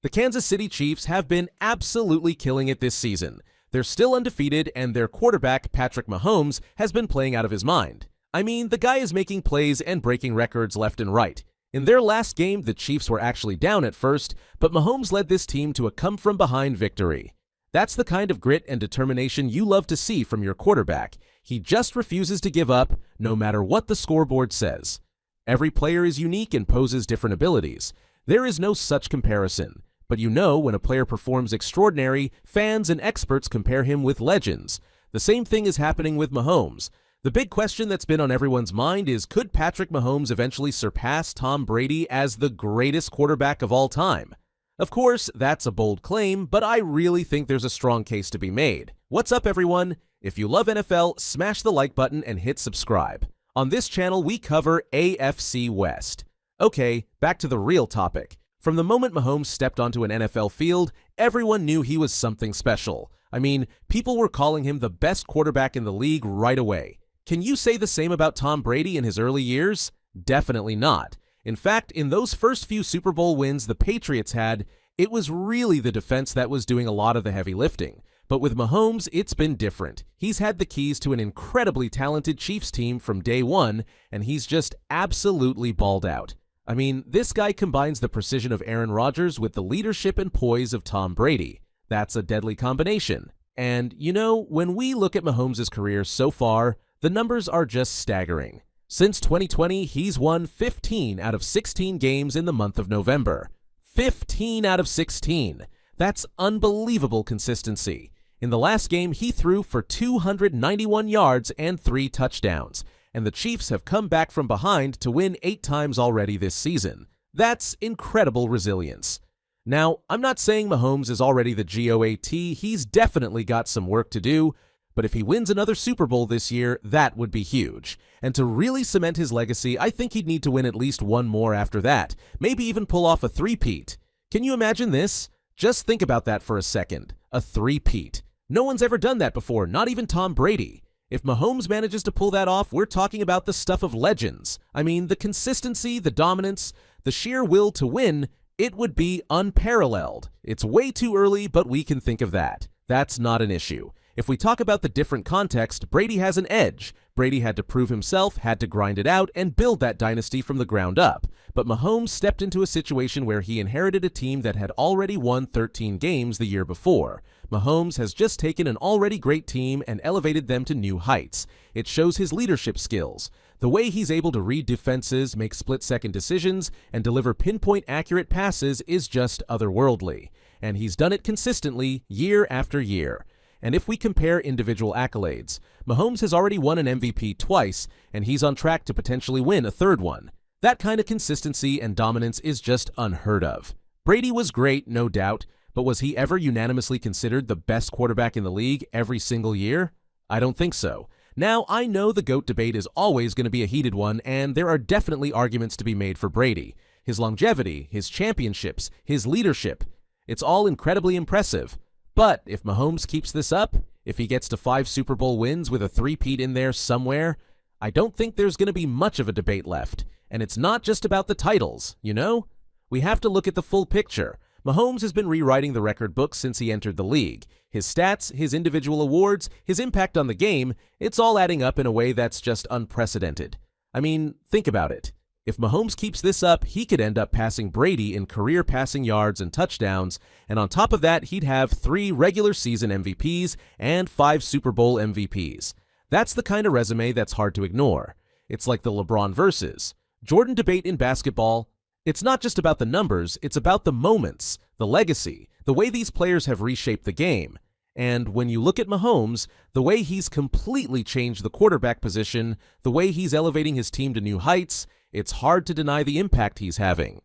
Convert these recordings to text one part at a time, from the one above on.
The Kansas City Chiefs have been absolutely killing it this season. They're still undefeated, and their quarterback, Patrick Mahomes, has been playing out of his mind. I mean, the guy is making plays and breaking records left and right. In their last game, the Chiefs were actually down at first, but Mahomes led this team to a come-from-behind victory. That's the kind of grit and determination you love to see from your quarterback. He just refuses to give up, no matter what the scoreboard says. Every player is unique and poses different abilities. There is no such comparison. But you know, when a player performs extraordinary, fans and experts compare him with legends. The same thing is happening with Mahomes. The big question that's been on everyone's mind is, could Patrick Mahomes eventually surpass Tom Brady as the greatest quarterback of all time? Of course, that's a bold claim, but I really think there's a strong case to be made. What's up, everyone? If you love NFL, smash the like button and hit subscribe. On this channel, we cover AFC West. Okay, back to the real topic. From the moment Mahomes stepped onto an NFL field, everyone knew he was something special. I mean, people were calling him the best quarterback in the league right away. Can you say the same about Tom Brady in his early years? Definitely not. In fact, in those first few Super Bowl wins the Patriots had, it was really the defense that was doing a lot of the heavy lifting. But with Mahomes, it's been different. He's had the keys to an incredibly talented Chiefs team from day one, and he's just absolutely balled out. I mean, this guy combines the precision of Aaron Rodgers with the leadership and poise of Tom Brady. That's a deadly combination. And, you know, when we look at Mahomes' career so far, the numbers are just staggering. Since 2020, he's won 15 out of 16 games in the month of November. 15 out of 16. That's unbelievable consistency. In the last game, he threw for 291 yards and 3 touchdowns. And the Chiefs have come back from behind to win 8 times already this season. That's incredible resilience. Now, I'm not saying Mahomes is already the GOAT, he's definitely got some work to do, but if he wins another Super Bowl this year, that would be huge. And to really cement his legacy, I think he'd need to win at least one more after that, maybe even pull off a three-peat. Can you imagine this? Just think about that for a second. A three-peat. No one's ever done that before, not even Tom Brady. If Mahomes manages to pull that off, we're talking about the stuff of legends. I mean, the consistency, the dominance, the sheer will to win, it would be unparalleled. It's way too early, but we can think of that. That's not an issue. If we talk about the different context, Brady has an edge. Brady had to prove himself, had to grind it out, and build that dynasty from the ground up. But Mahomes stepped into a situation where he inherited a team that had already won 13 games the year before. Mahomes has just taken an already great team and elevated them to new heights. It shows his leadership skills. The way he's able to read defenses, make split-second decisions, and deliver pinpoint accurate passes is just otherworldly. And he's done it consistently year after year. And if we compare individual accolades, Mahomes has already won an MVP twice, and he's on track to potentially win a third one. That kind of consistency and dominance is just unheard of. Brady was great, no doubt, but was he ever unanimously considered the best quarterback in the league every single year? I don't think so. Now, I know the GOAT debate is always going to be a heated one, and there are definitely arguments to be made for Brady. His longevity, his championships, his leadership, it's all incredibly impressive. But if Mahomes keeps this up, if he gets to 5 Super Bowl wins with a three-peat in there somewhere, I don't think there's going to be much of a debate left. And it's not just about the titles, you know? We have to look at the full picture. Mahomes has been rewriting the record book since he entered the league. His stats, his individual awards, his impact on the game, it's all adding up in a way that's just unprecedented. I mean, think about it. If Mahomes keeps this up, he could end up passing Brady in career passing yards and touchdowns, and on top of that, he'd have 3 regular season MVPs and 5 Super Bowl MVPs. That's the kind of resume that's hard to ignore. It's like the LeBron versus Jordan debate in basketball. It's not just about the numbers, it's about the moments, the legacy, the way these players have reshaped the game. And when you look at Mahomes, the way he's completely changed the quarterback position, the way he's elevating his team to new heights, it's hard to deny the impact he's having.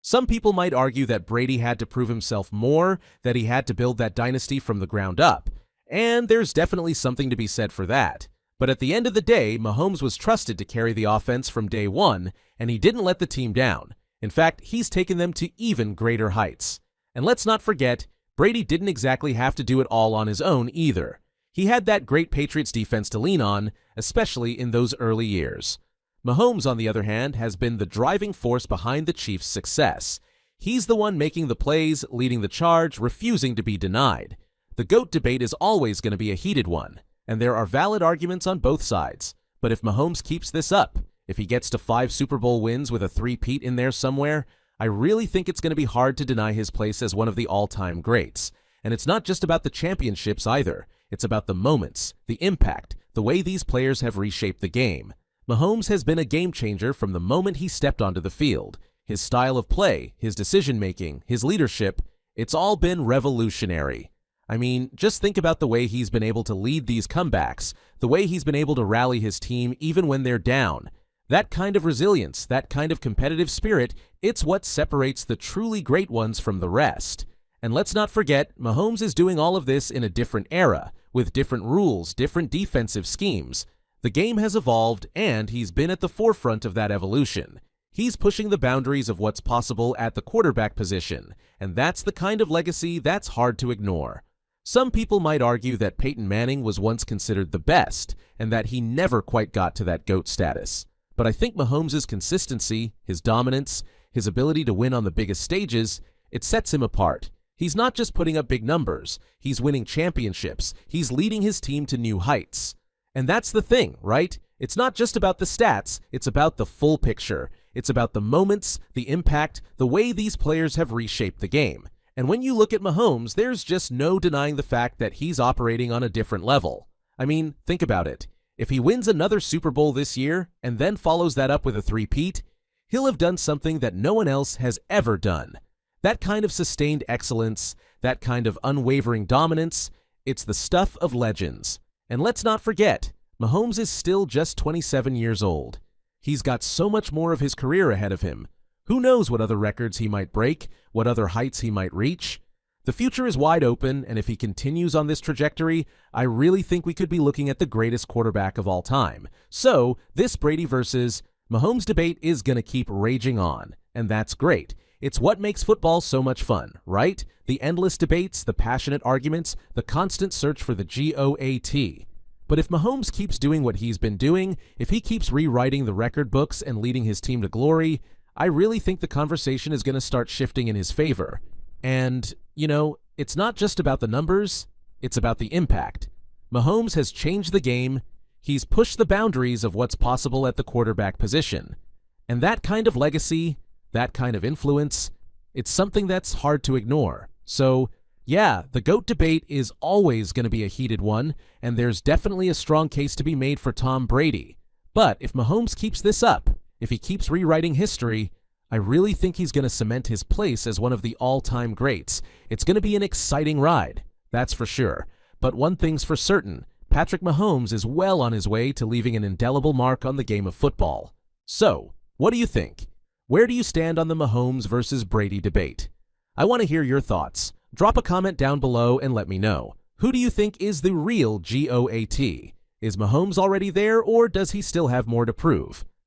Some people might argue that Brady had to prove himself more, that he had to build that dynasty from the ground up. And there's definitely something to be said for that. But at the end of the day, Mahomes was trusted to carry the offense from day one, and he didn't let the team down. In fact, he's taken them to even greater heights. And let's not forget, Brady didn't exactly have to do it all on his own either. He had that great Patriots defense to lean on, especially in those early years. Mahomes, on the other hand, has been the driving force behind the Chiefs' success. He's the one making the plays, leading the charge, refusing to be denied. The GOAT debate is always going to be a heated one, and there are valid arguments on both sides. But if Mahomes keeps this up, if he gets to 5 Super Bowl wins with a three-peat in there somewhere, I really think it's going to be hard to deny his place as one of the all-time greats. And it's not just about the championships either. It's about the moments, the impact, the way these players have reshaped the game. Mahomes has been a game-changer from the moment he stepped onto the field. His style of play, his decision-making, his leadership, it's all been revolutionary. I mean, just think about the way he's been able to lead these comebacks, the way he's been able to rally his team even when they're down. That kind of resilience, that kind of competitive spirit, it's what separates the truly great ones from the rest. And let's not forget, Mahomes is doing all of this in a different era, with different rules, different defensive schemes. The game has evolved, and he's been at the forefront of that evolution. He's pushing the boundaries of what's possible at the quarterback position, and that's the kind of legacy that's hard to ignore. Some people might argue that Peyton Manning was once considered the best, and that he never quite got to that GOAT status. But I think Mahomes' consistency, his dominance, his ability to win on the biggest stages, it sets him apart. He's not just putting up big numbers, he's winning championships, he's leading his team to new heights. And that's the thing, right? It's not just about the stats, it's about the full picture. It's about the moments, the impact, the way these players have reshaped the game. And when you look at Mahomes, there's just no denying the fact that he's operating on a different level. I mean, think about it. If he wins another Super Bowl this year, and then follows that up with a three-peat, he'll have done something that no one else has ever done. That kind of sustained excellence, that kind of unwavering dominance, it's the stuff of legends. And let's not forget, Mahomes is still just 27 years old. He's got so much more of his career ahead of him. Who knows what other records he might break, what other heights he might reach? The future is wide open, and if he continues on this trajectory, I really think we could be looking at the greatest quarterback of all time. So, this Brady versus Mahomes debate is going to keep raging on, and that's great. It's what makes football so much fun, right? The endless debates, the passionate arguments, the constant search for the GOAT. But if Mahomes keeps doing what he's been doing, if he keeps rewriting the record books and leading his team to glory, I really think the conversation is going to start shifting in his favor. And, you know, it's not just about the numbers, it's about the impact. Mahomes has changed the game, he's pushed the boundaries of what's possible at the quarterback position. And that kind of legacy, that kind of influence, it's something that's hard to ignore. So, yeah, the GOAT debate is always going to be a heated one, and there's definitely a strong case to be made for Tom Brady. But if Mahomes keeps this up, if he keeps rewriting history, I really think he's going to cement his place as one of the all-time greats. It's going to be an exciting ride, that's for sure. But one thing's for certain, Patrick Mahomes is well on his way to leaving an indelible mark on the game of football. So, what do you think? Where do you stand on the Mahomes versus Brady debate? I want to hear your thoughts. Drop a comment down below and let me know. Who do you think is the real GOAT? Is Mahomes already there, or does he still have more to prove?